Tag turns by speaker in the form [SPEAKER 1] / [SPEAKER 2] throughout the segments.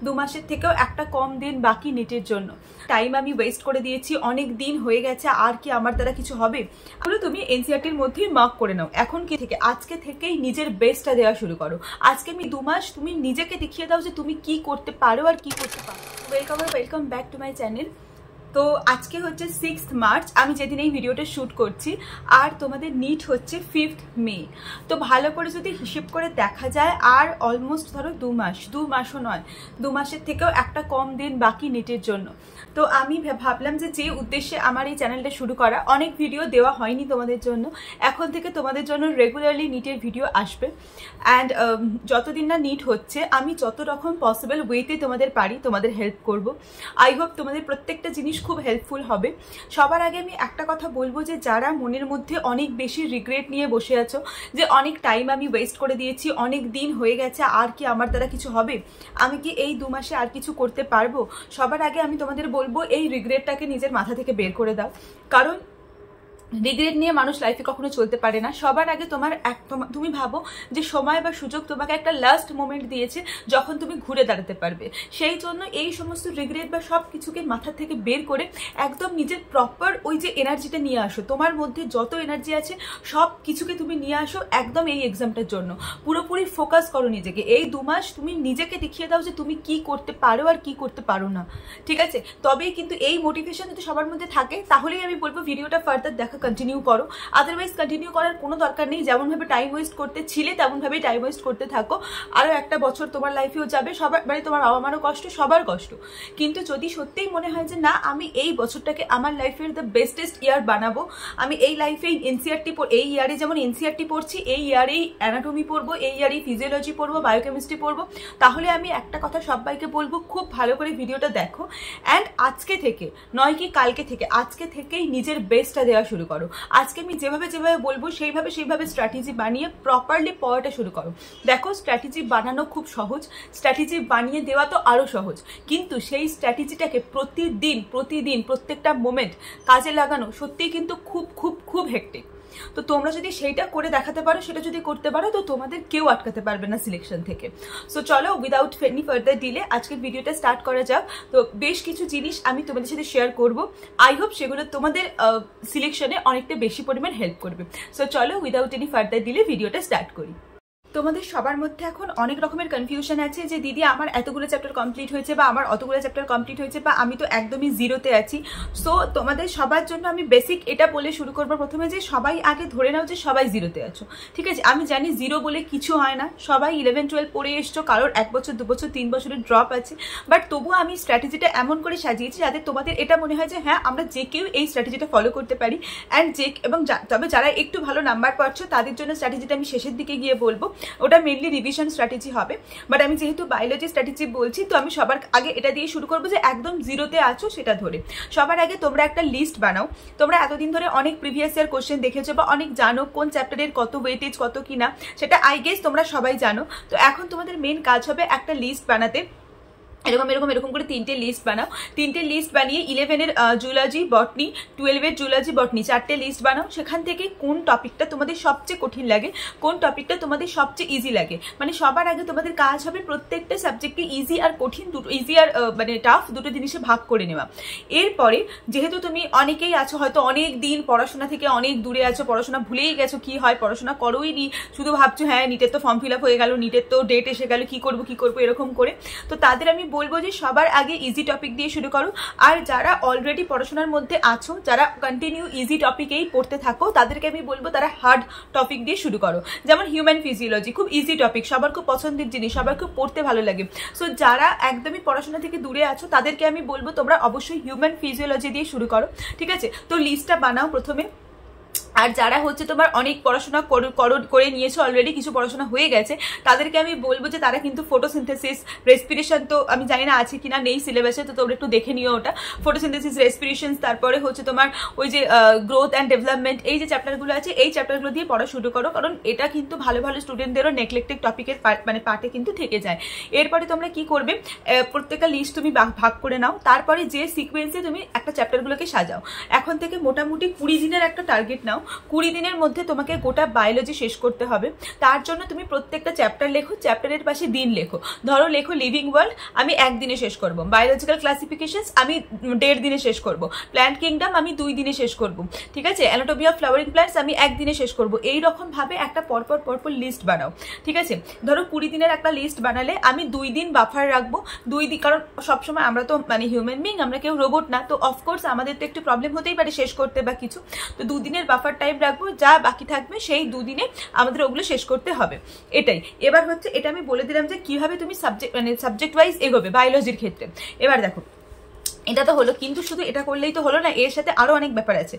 [SPEAKER 1] 2 মাসের থেকেও একটা কম দিন বাকি নিটের জন্য। টাইম আমি ওয়েস্ট করে দিয়েছি, অনেক দিন হয়ে গেছে, আর কি আমার দ্বারা কিছু হবে? তাহলে তুমি এনসিইআরটির মধ্যেই মার্ক করে নাও। এখন কি থেকে আজকে থেকেই নিজের বেস্টটা দেওয়া শুরু করো। আজকে আমি 2 মাস তুমি নিজেকে দেখিয়ে দাও যে তুমি কি করতে পারো আর কি করতে পারো। Welcome back to my channel. তো আজকে হচ্ছে 6th মার্চ, আমি যেদিন এই ভিডিওটা শ্যুট করছি, আর তোমাদের নিট হচ্ছে 5th মে। তো ভালো করে যদি হিসেব করে দেখা যায় আর অলমোস্ট ধরো 2 মাসও নয়, 2 মাসের থেকেও একটা কম দিন বাকি নিটের জন্য। তো আমি ভাবলাম যে উদ্দেশ্যে আমার এই চ্যানেলটা শুরু করা, অনেক ভিডিও দেওয়া হয়নি তোমাদের জন্য, এখন থেকে তোমাদের জন্য রেগুলারলি নিটের ভিডিও আসবে। অ্যান্ড যতদিন না নিট হচ্ছে আমি যত রকম পসিবল ওয়েতে তোমাদের পারি তোমাদের হেল্প করব। আই হোপ তোমাদের প্রত্যেকটা জিনিস খুব হেল্পফুল হবে। সবার আগে আমি একটা কথা বলবো যে যারা মনের মধ্যে অনেক বেশি রিগ্রেট নিয়ে বসে আছো যে অনেক টাইম আমি ওয়েস্ট করে দিয়েছি, অনেক দিন হয়ে গেছে, আর কি আমার দ্বারা কিছু হবে? আমি কি এই 2 মাসে আর কিছু করতে পারবো? সবার আগে আমি তোমাদের বলবো এই রিগ্রেটটাকে নিজের মাথা থেকে বের করে দাও। কারণ রিগ্রেট নিয়ে মানুষ লাইফে কখনো চলতে পারে না। সবার আগে তুমি ভাবো যে সময় বা সুযোগ তোমাকে একটা লাস্ট মোমেন্ট দিয়েছে যখন তুমি ঘুরে দাঁড়াতে পারবে। সেই জন্য এই সমস্ত রিগ্রেট বা সব কিছুকে মাথা থেকে বের করে একদম নিজের প্রপার ওই যে এনার্জিটা নিয়ে আসো। তোমার মধ্যে যত এনার্জি আছে সব কিছুকে তুমি নিয়ে আসো একদম এই এক্সামটার জন্য। পুরোপুরি ফোকাস করো নিজেকে। এই 2 মাস তুমি নিজেকে দেখিয়ে দাও যে তুমি কি করতে পারো আর কি করতে পারো না, ঠিক আছে? তবেই কিন্তু এই মোটিভেশন যদি সবার মধ্যে থাকে তাহলেই আমি বলবো ভিডিওটা ফার্দার দেখা কন্টিনিউ করো। আদারওয়াইজ কন্টিনিউ করার কোনো দরকার নেই। যেমনভাবে টাইম ওয়েস্ট করতে ছিলে তেমনভাবেই টাইম ওয়েস্ট করতে থাকো। আরও একটা বছর তোমার লাইফেও যাবে, সবার মানে তোমার বাবা মারও কষ্ট, সবার কষ্ট। কিন্তু যদি সত্যিই মনে হয় যে না আমি এই বছরটাকে আমার লাইফের দ্য বেস্টেস্ট ইয়ার বানাবো, আমি এই লাইফে এনসিইআরটি এই ইয়ারে যেমন এনসিইআরটি পড়ছি, এই ইয়ারেই অ্যানাটমি পড়বো, এই ইয়ারেই ফিজিওলজি পড়বো, বায়োকেমিস্ট্রি পড়বো, তাহলে আমি একটা কথা সবাইকে বলবো খুব ভালো করে ভিডিওটা দেখো। অ্যান্ড আজকে থেকে নয় কি কালকে থেকে, আজকে থেকেই নিজের বেস্টটা দেওয়া শুরু করো। আজকে আমি যেভাবে বলবো সেইভাবে স্ট্র্যাটেজি বানিয়ে প্রপারলি পড়াটা শুরু করো। দেখো স্ট্র্যাটেজি বানানো খুব সহজ, স্ট্র্যাটেজি বানিয়ে দেওয়া তো আরো সহজ, কিন্তু সেই স্ট্র্যাটেজিটাকে প্রতিদিন প্রত্যেকটা মোমেন্ট কাজে লাগানো সত্যিই কিন্তু খুব হেক্টিক। তো তোমরা যদি সেইটা করে দেখাতে পারো, সেটা যদি করতে পারো, তো তোমাদের কেউ আটকাতে পারবে না সিলেকশন থেকে। সো চলো উইদাউট এনি ফার্দার ডিলে আজকের ভিডিওটা স্টার্ট করা যাক। তো বেশ কিছু জিনিস আমি তোমাদের সাথে শেয়ার করব, আই হোপ সেগুলো তোমাদের সিলেকশনে অনেকটা বেশি পরিমাণ হেল্প করবে। সো চলো উইদাউট এনি ফার্দার ডিলে ভিডিওটা স্টার্ট করি। তোমাদের সবার মধ্যে এখন অনেক রকমের কনফিউশন আছে যে দিদি আমার এতগুলো চ্যাপ্টার কমপ্লিট হয়েছে বা আমার অতগুলো চ্যাপ্টার কমপ্লিট হয়েছে বা আমি তো একদমই জিরোতে আছি। সো তোমাদের সবার জন্য আমি বেসিক এটা বলে শুরু করবো প্রথমে যে সবাই আগে ধরে নাও যে সবাই জিরোতে আছো, ঠিক আছে? আমি জানি জিরো বলে কিছু হয় না, সবাই 11-12 পড়ে এসছো, কারোর 1 বছর 2 বছর 3 বছরের ড্রপ আছে, বাট তবুও আমি স্ট্র্যাটেজিটা এমন করে সাজিয়েছি যাতে তোমাদের এটা মনে হয় যে হ্যাঁ আমরা যে কেউ এই স্ট্র্যাটেজিটা ফলো করতে পারি। অ্যান্ড তবে যারা একটু ভালো নাম্বার পাচ্ছ তাদের জন্য স্ট্র্যাটেজিটা আমি শেষের দিকে গিয়ে বলবো, ওটা মেনলি রিভিশন স্ট্র্যাটেজি হবে। বাট আমি যেহেতু বায়োলজি স্ট্র্যাটেজি বলছি, তো আমি সবার আগে এটা দিয়ে শুরু করবো যে একদম জিরোতে আছো সেটা ধরে। সবার আগে তোমরা একটা লিস্ট বানাও। তোমরা এতদিন ধরে অনেক প্রিভিয়াস ইয়ার কোশ্চেন দেখেছো বা অনেক জানো কোন চ্যাপ্টারের কত ওয়েটেজ কত কিনা, সেটা আই গেস তোমরা সবাই জানো। তো এখন তোমাদের মেন কাজ হবে একটা লিস্ট বানাতে। এরকম করে 3টে লিস্ট বানাও। 3টে লিস্ট বানিয়ে 11-এর জুলজি বটনি, 12-এর জুলজি বটনি 4টে লিস্ট বানাও। সেখান থেকে কোন টপিকটা তোমাদের সবচেয়ে কঠিন লাগে, কোন টপিকটা তোমাদের সবচেয়ে ইজি লাগে, মানে সবার আগে তোমাদের কাজ হবে প্রত্যেকটা সাবজেক্টকে ইজি আর কঠিন দুটো, ইজি আর মানে টাফ দুটো জিনিসে ভাগ করে নেওয়া। এরপরে যেহেতু তুমি অনেকেই আছো হয়তো অনেক দিন পড়াশোনা থেকে অনেক দূরে আছো, পড়াশোনা ভুলেই গেছো কি হয়, পড়াশোনা করোই নি, শুধু ভাবছো হ্যাঁ নিটের তো ফর্ম ফিল আপ হয়ে গেল, নিটের তো ডেট এসে গেল, কি করবো এরকম করে। তো তাদের আমি বলবো যে সবার আগে ইজি টপিক দিয়ে শুরু করো। আর যারা অলরেডি পড়াশোনার মধ্যে আছো, যারা কন্টিনিউ ইজি টপিকেই পড়তে থাকো, তাদেরকে আমি বলবো তারা হার্ড টপিক দিয়ে শুরু করো। যেমন হিউম্যান ফিজিওলজি খুব ইজি টপিক, সবার খুব পছন্দের জিনিস, সবার খুব পড়তে ভালো লাগে। সো যারা একদমই পড়াশোনা থেকে দূরে আছো তাদেরকে আমি বলবো তোমরা অবশ্যই হিউম্যান ফিজিওলজি দিয়ে শুরু করো, ঠিক আছে? তো লিস্টটা বানাও প্রথমে। আর যারা হচ্ছে তোমার অনেক পড়াশোনা করে নিয়েছো, অলরেডি কিছু পড়াশোনা হয়ে গেছে, তাদেরকে আমি বলবো যে তারা কিন্তু ফটোসিনথেসিস, রেসপিরেশন, তো আমি জানি না আছে কিনা, নেই সিলেবাসে, তো তোমরা একটু দেখে নিও ওটা। ফটোসিনথেসিস, রেসপিরেশন, তারপরে হচ্ছে তোমার ওই যে গ্রোথ অ্যান্ড ডেভেলপমেন্ট, এই যে চ্যাপ্টারগুলো আছে এই চ্যাপ্টারগুলো দিয়ে পড়া শুরু করো, কারণ এটা কিন্তু ভালো স্টুডেন্টদেরও নেগলেক্টেড টপিকের মানে পার্টে কিন্তু থেকে যায়। এরপরে তোমরা কি করবে, প্রত্যেকটা লিস্ট তুমি ভাগ করে নাও, তারপরে যে সিকোয়েন্সে তুমি একটা চ্যাপ্টারগুলোকে সাজাও। এখন থেকে মোটামুটি 20 দিনের একটা টার্গেট নাও 20 দিনের মধ্যে তোমাকে গোটা বায়োলজি শেষ করতে হবে। তার জন্য তুমি প্রত্যেকটা চ্যাপ্টার লেখো, চ্যাপ্টারের পাশে দিন লেখো। ধরো লেখো লিভিং ওয়ার্ল্ড আমি 1 দিনে শেষ করব, বায়োলজিক্যাল ক্লাসিফিকেশনস আমি 1.5 দিনে শেষ করব, প্ল্যান্ট কিংডম আমি 2 দিনে শেষ করব, ঠিক আছে, অ্যানাটমি অফ ফ্লাওয়ারিং প্ল্যান্টস আমি 1 দিনে শেষ করব। এই রকম ভাবে একটা পরপর লিস্ট বানাও, ঠিক আছে। ধরো 20 দিনের একটা লিস্ট বানালে আমি 2 দিন বাফার রাখবো, 2 দিন, কারণ সবসময় আমরা তো মানে হিউম্যান বিং, আমরা কেউ রোবট না, তো অফকোর্স আমাদের তো একটু প্রবলেম হতেই পারে শেষ করতে বা কিছু, তো 2 দিনের বাফার টাইম রাখবো, যা বাকি থাকবে সেই 2 দিনে আমাদের ওগুলো শেষ করতে হবে, এটাই। এবার হচ্ছে এটা আমি বলে দিলাম যে কিভাবে তুমি সাবজেক্ট ওয়াইজ এগোবে বায়োলজির ক্ষেত্রে। এবার দেখো এটা তো হলো, কিন্তু শুধু এটা করলেই তো হলো না, এর সাথে আরো অনেক ব্যাপার আছে।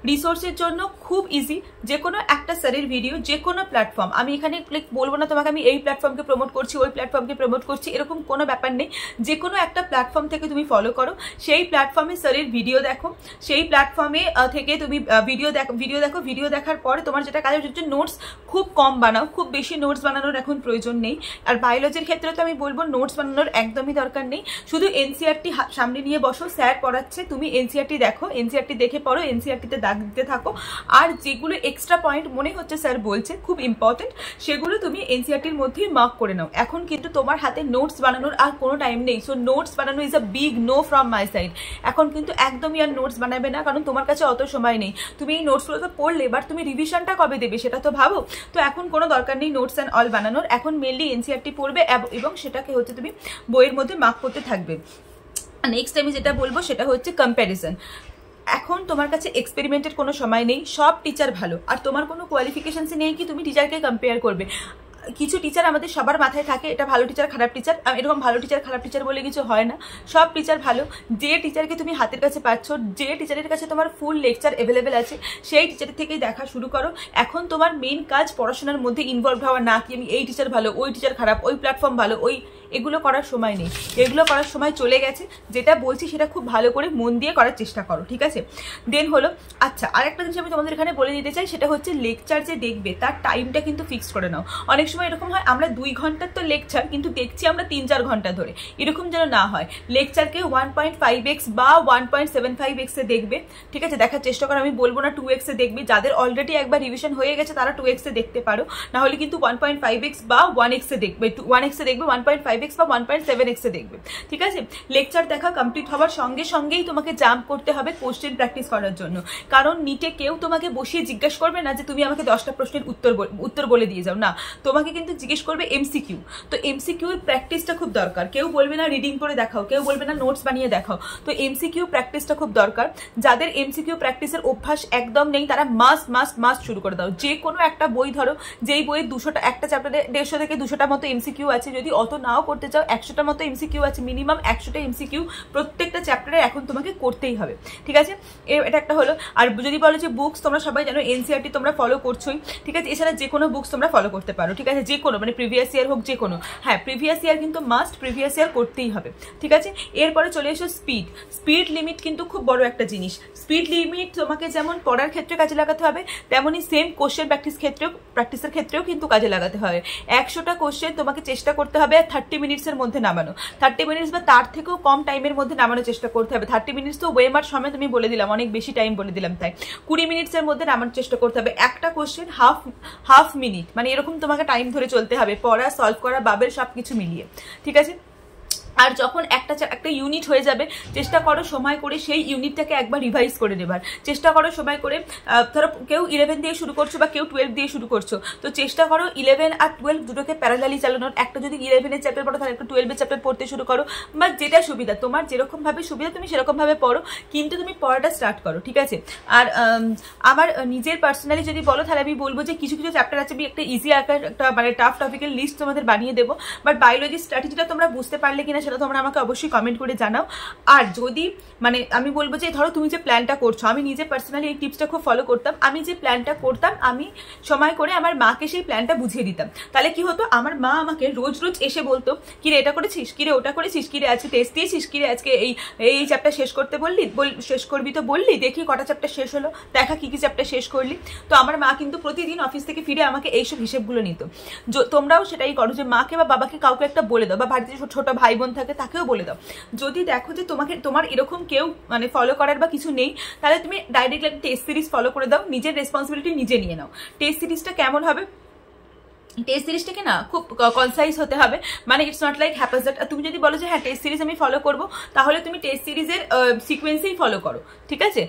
[SPEAKER 1] রিসোর্সের জন্য খুব ইজি, যে কোনো একটা স্যারের ভিডিও, যে কোনো প্ল্যাটফর্ম, আমি এখানে বলবো না তোমাকে আমি এই প্ল্যাটফর্মকে প্রমোট করছি, ওই প্ল্যাটফর্মকে প্রমোট করছি, এরকম কোনো ব্যাপার নেই। যে কোনো একটা প্ল্যাটফর্ম থেকে তুমি ফলো করো, সেই প্ল্যাটফর্মে স্যারের ভিডিও দেখো, সেই প্ল্যাটফর্মে থেকে তুমি ভিডিও দেখার পরে তোমার যেটা কাজ হচ্ছে নোটস খুব কম বানাও, খুব বেশি নোটস বানানোর এখন প্রয়োজন নেই। আর বায়োলজির ক্ষেত্রে তো আমি বলবো নোটস বানানোর একদমই দরকার নেই, শুধু এনসিইআরটি সামনে নিয়ে বসো, স্যার পড়াচ্ছে, তুমি এনসিইআরটি দেখো, এনসিইআরটি দেখে পড়ো, এনসিইআরটিতে দাগ দিতে থাকো। আর যেগুলো এক্সট্রা পয়েন্ট মনে হচ্ছে স্যার বলছে খুব ইম্পর্টেন্ট, সেগুলো তুমি এনসিইআরটির মধ্যেই মার্ক করে নাও। এখন কিন্তু তোমার হাতে নোটস বানানোর আর কোনো টাইম নেই, সো নোটস বানানো is a big no from my side. এখন কিন্তু একদমই আর নোটস বানাবে না, কারণ তোমার কাছে অত সময় নেই। তুমি এই নোটসগুলো তো পড়লে, এবার তুমি রিভিশনটা কবে দেবে সেটা তো ভাবো। তো এখন কোনো দরকার নেই নোটস অ্যান্ড অল বানানোর, এখন মেনলি এনসিইআরটি পড়বে এবং সেটাকে হচ্ছে তুমি বইয়ের মধ্যে মার্ক করতে থাকবে। নেক্সট আমি যেটা বলবো সেটা হচ্ছে কম্প্যারিজন। এখন তোমার কাছে এক্সপেরিমেন্টের কোনো সময় নেই, সব টিচার ভালো, আর তোমার কোনো কোয়ালিফিকেশনসই নেই কি তুমি টিচারকে কম্পেয়ার করবে। কিছু টিচার আমাদের সবার মাথায় থাকে, এটা ভালো টিচার খারাপ টিচার, এরকম ভালো টিচার খারাপ টিচার বলে কিছু হয় না, সব টিচার ভালো। যে টিচারকে তুমি হাতের কাছে পাচ্ছ, যে টিচারের কাছে তোমার ফুল লেকচার অ্যাভেলেবেল আছে, সেই টিচারের থেকেই দেখা শুরু করো। এখন তোমার মেইন কাজ পড়াশোনার মধ্যে ইনভলভ হওয়া, না কি আমি এই টিচার ভালো, ওই টিচার খারাপ, ওই প্ল্যাটফর্ম ভালো, এগুলো করার সময় নেই, এগুলো করার সময় চলে গেছে। যেটা বলছি সেটা খুব ভালো করে মন দিয়ে করার চেষ্টা করো, ঠিক আছে। দেন হলো, আচ্ছা আরেকটা জিনিস আমি তোমাদের এখানে বলে দিতে চাই, সেটা হচ্ছে লেকচার যে দেখবে তার টাইমটা কিন্তু ফিক্সড করে নাও। অনেক সময় এরকম হয় আমরা 2 ঘন্টার তো লেকচার কিন্তু দেখছি আমরা 3-4 ঘন্টা ধরে, এরকম যেন না হয়। লেকচারকে 1.5x বা 1.75x এ দেখবে, ঠিক আছে, দেখার চেষ্টা করো। আমি বলবো না 2x এ দেখবে, যাদের অলরেডি একবার রিভিশন হয়ে গেছে তারা 2x এ দেখতে পারো, না হলে কিন্তু 1.5x বা 1x এ দেখবে, 1x এ দেখবে, 1.5x বা 1.7x এ দেখবে, ঠিক আছে। লেকচার দেখা কমপ্লিট হওয়ার সঙ্গে সঙ্গেই তোমাকে জাম্প করতে হবে কোশ্চেন প্র্যাকটিস করার জন্য, কারণ নিটে কেউ তোমাকে বসিয়ে জিজ্ঞেস করবে না যে তুমি আমাকে 10টা প্রশ্নের উত্তর বলে দিয়ে যাও, না, তোমাকে কিন্তু জিজ্ঞেস করবে এমসিকিউ। তো এমসিকিউর প্র্যাকটিসটা খুব দরকার, কেউ বলবে না রিডিং করে দেখাও, কেউ বলবে না নোটস বানিয়ে দেখাও, তো এমসিকিউ প্র্যাকটিসটা খুব দরকার। যাদের এমসিকিউ প্র্যাকটিসের অভ্যাস একদম নেই তারা মাস্ট শুরু করে দাও। যে কোনো একটা বই ধরো, যেই বইয়ে 200টা, একটা চ্যাপ্টারে 150 থেকে 200টা মতো এমসিকিউ আছে, যদি অত নাও করতে চাও 100টা মতো এমসিকিউ আছে, মিনিমাম 100টা এমসিকিউ প্রত্যেকটা চ্যাপ্টারে এখন তোমাকে করতেই হবে, ঠিক আছে। এটা একটা হলো। আর যদি বলো যে বুকস, তোমরা সবাই জানো এনসিইআরটি তোমরা ফলো করছোই, ঠিক আছে, এছাড়া যে কোনো বুকস তোমরা ফলো করতে পারো, ঠিক আছে, যে কোনো মানে প্রিভিয়াস ইয়ার হোক, যে কোনো, হ্যাঁ প্রিভিয়াস ইয়ার কিন্তু মাস্ট, প্রিভিয়াস ইয়ার করতেই হবে, ঠিক আছে। এরপরে চলে এসো স্পিড লিমিট, কিন্তু খুব বড় একটা জিনিস। স্পিড লিমিট তোমাকে যেমন পড়ার ক্ষেত্রে কাজে লাগাতে হবে, তেমনই সেম কোশ্চেন প্র্যাকটিসের ক্ষেত্রেও কিন্তু কাজে লাগাতে হবে। 100টা কোশ্চেন তোমাকে চেষ্টা করতে হবে 30 মিনিটসের মধ্যে নামানো, 30 মিনিটস বা তার থেকেও কম টাইমের মধ্যে নামানোর চেষ্টা করতে হবে। 30 মিনিটস তো ওয়েমার সময় তুমি বলে দিলাম, অনেক বেশি টাইম বলে দিলাম, তাই 20 মিনিটসের মধ্যে নামানোর চেষ্টা করতে হবে। একটা কোশ্চেন হাফ মিনিট, মানে এরকম তোমাকে টাইম ধরে চলতে হবে, পড়া, সলভ করা, বাবেল সবকিছু মিলিয়ে, ঠিক আছে। আর যখন একটা ইউনিট হয়ে যাবে, চেষ্টা করো সময় করে সেই ইউনিটটাকে একবার রিভাইজ করে নেবার চেষ্টা করো, সময় করে। ধরো কেউ 11 দিয়ে শুরু করছো বা কেউ 12 দিয়ে শুরু করছো, তো চেষ্টা করো 11 আর 12 দুটোকে প্যারালালি চালানোর। একটা যদি 11 এর চ্যাপ্টার পড়ো তাহলে একটা 12 এর চ্যাপ্টার পড়তে শুরু করো, বা যেটা সুবিধা তোমার, যেরকম ভাবে সুবিধা তুমি সেরকম ভাবে পড়ো, কিন্তু তুমি পড়াটা স্টার্ট করো, ঠিক আছে। আর আমার নিজের পার্সোনালি যদি বলো তাহলে আমি বলবো যে কিছু চ্যাপ্টার আছে, আমি একটা ইজি আকার একটা মানে টাফ টপিকের লিস্ট তোমাদের বানিয়ে দেবো, বাট বায়োলজি স্ট্র্যাটেজিটা তোমরা বুঝতে পারলে কিনা সেটা তোমরা আমাকে অবশ্যই কমেন্ট করে জানাও। আর যদি মানে আমি বলবো যে ধরো তুমি যে প্ল্যানটা করছো, আমি নিজে পার্সোনালি এই টিপসটা খুব ফলো করতাম। আমি যে প্ল্যানটা করতাম, আমি সময় করে আমার মাকে সেই প্ল্যানটা বুঝিয়ে দিতাম। তাহলে কি হতো, আমার মা আমাকে রোজ এসে বলতো, কিরে এটা করেছিস, কিরে ওটা করেছিস, কিরে আজকে টেস্ট দিয়েছিস, কিরে আজকে এই চ্যাপ্টার শেষ করতে বললি, শেষ করবি তো বললি, দেখি কটা চ্যাপ্টার শেষ হলো, দেখা কি চ্যাপ্টার শেষ করলি। তো আমার মা কিন্তু প্রতিদিন অফিস থেকে ফিরে আমাকে এইসব হিসেবগুলো নিত। তোমরাও সেটাই করো, যে মাকে বা বাবাকে কাউকে একটা বলে দাও, বা বাড়িতে ছোট ভাই বোন থাকে তাকেও বলে দাও। যদি দেখো যে তোমার এরকম কেউ মানে ফলো করার বা কিছু নেই, তাহলে তুমি ডাইরেক্টলি একটা টেস্ট সিরিজ ফলো করে দাও, নিজের রেসপন্সিবিলিটি নিজে নিয়ে নাও। টেস্ট সিরিজটা কেমন হবে, টেস্ট সিরিজটাকে না খুব কনসাইজ হতে হবে, মানে ইটস নট লাইক হ্যাপাস দ্যাট। তুমি যদি বলো যে হ্যাঁ টেস্ট সিরিজ আমি ফলো করবো, তাহলে তুমি টেস্ট সিরিজের সিকোয়েন্সেই ফলো করো, ঠিক আছে?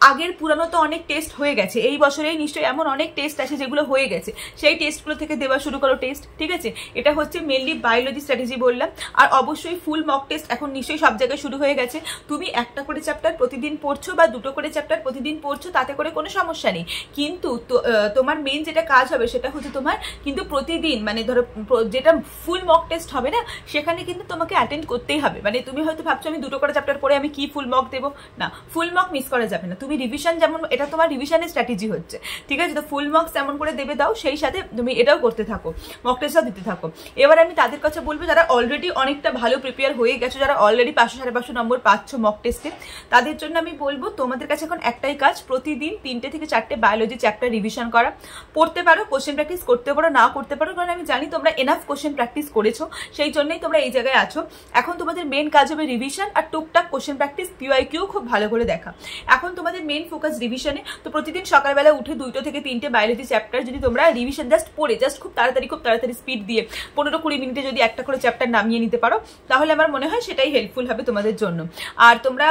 [SPEAKER 1] আগের পুরানো তো অনেক টেস্ট হয়ে গেছে, এই বছরেই নিশ্চয়ই এমন অনেক টেস্ট আছে যেগুলো হয়ে গেছে, সেই টেস্টগুলো থেকে দেওয়া শুরু করো টেস্ট, ঠিক আছে? এটা হচ্ছে মেনলি বায়োলজি স্ট্র্যাটেজি বললাম। আর অবশ্যই ফুল মক টেস্ট এখন নিশ্চয়ই সব জায়গায় শুরু হয়ে গেছে। তুমি একটা করে চ্যাপ্টার প্রতিদিন পড়ছো বা দুটো করে চ্যাপ্টার প্রতিদিন পড়ছো, তাতে করে কোনো সমস্যা নেই, কিন্তু তোমার মেন যেটা কাজ হবে সেটা হচ্ছে তোমার কিন্তু প্রতিদিন, মানে ধরো যেটা ফুল মক টেস্ট হবে না, সেখানে কিন্তু তোমাকে অ্যাটেন্ড করতেই হবে। মানে তুমি হয়তো ভাবছো আমি দুটো করে চ্যাপ্টার পরে আমি কি ফুল মক দেবো, না, ফুল মক মিস করা যাবে না। তুমি রিভিশন, যেমন এটা তোমার রিভিশনের স্ট্র্যাটেজি হচ্ছে, ঠিক আছে? তো ফুল মক যেমন করে দেবে দাও, সেই সাথে তুমি এটাও করতে থাকো, মক টেস্টও দিতে থাকো। এবার আমি তাদের কাছে বলবো যারা অলরেডি অনেকটা ভালো প্রিপেয়ার হয়ে গেছো, যারা অলরেডি 500-550 নম্বর পাচ্ছ মক টেস্টে, তাদের জন্য আমি বলবো তোমাদের কাছে এখন একটাই কাজ, প্রতিদিন 3টে থেকে 4টে বায়োলজি চ্যাপ্টার রিভিশন করা। পড়তে পারো, কোশ্চেন প্র্যাকটিস করতে পারো, না করতে পারো, কারণ আমি জানি তোমরা এনাফ কোশ্চেন প্র্যাকটিস করেছো, সেই জন্যই তোমরা এই জায়গায় আছো। এখন তোমাদের মেন কাজ হবে রিভিশন আর টুকটাক কোশ্চেন প্র্যাকটিস, পিওয়াইকিউ খুব ভালো করে দেখা। এখন তোমাদের মেন ফোকাস রিভিশনে। তো প্রতিদিন সকালবেলা উঠে 2টো থেকে 3টে বায়োলজি চ্যাপ্টার যদি তোমরা রিভিশন জাস্ট পড়ে, জাস্ট খুব তাড়াতাড়ি স্পিড দিয়ে 15-20 মিনিটে যদি একটা করে চ্যাপ্টার নামিয়ে নিতে পারো, তাহলে আমার মনে হয় সেটাই হেল্পফুল হবে তোমাদের জন্য। আর তোমরা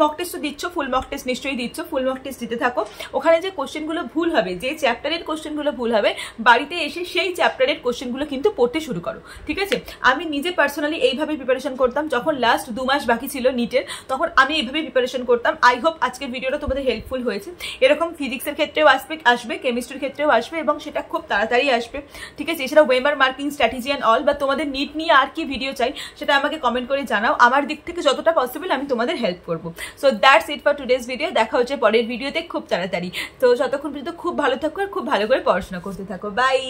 [SPEAKER 1] মক টেস্ট তো দিচ্ছ, ফুল মক টেস্ট নিশ্চয়ই দিচ্ছ, ফুল মক টেস্ট দিতে থাকো। ওখানে যে কোশ্চেনগুলো ভুল হবে, যে চ্যাপ্টারের কোশ্চেনগুলো ভুল হবে, বাড়িতে এসে সেই চ্যাপ্টারের কোশ্চেনগুলো কিন্তু পড়তে শুরু করো, ঠিক আছে? আমি নিজে পার্সোনালি এইভাবে প্রিপারেশন করতাম, যখন লাস্ট 2 মাস বাকি ছিল নিটের, তখন আমি এইভাবে প্রিপারেশন করতাম। আই হোপ আজকের ভিডিওটা তোমাদের হেল্পফুল হয়েছে। এরকম ফিজিক্সের ক্ষেত্রেও আসবে, কেমিস্ট্রির ক্ষেত্রেও আসবে, এবং সেটা খুব তাড়াতাড়ি আসবে, ঠিক আছে? এছাড়া ওয়েমার মার্কিং স্ট্র্যাটেজি অ্যান্ড অল, বা তোমাদের নিট নিয়ে আর কি ভিডিও চাই সেটা আমাকে কমেন্ট করে জানাও। আমার দিক থেকে যতটা পসিবল আমি তোমাদের হেল্প করবো। So that's it for today's video. দেখা হচ্ছে পরের ভিডিওতে খুব তাড়াতাড়ি। তো ততক্ষণ পর্যন্ত খুব ভালো থাকো আর খুব ভালো করে পড়াশোনা করতে থাকো। বাই।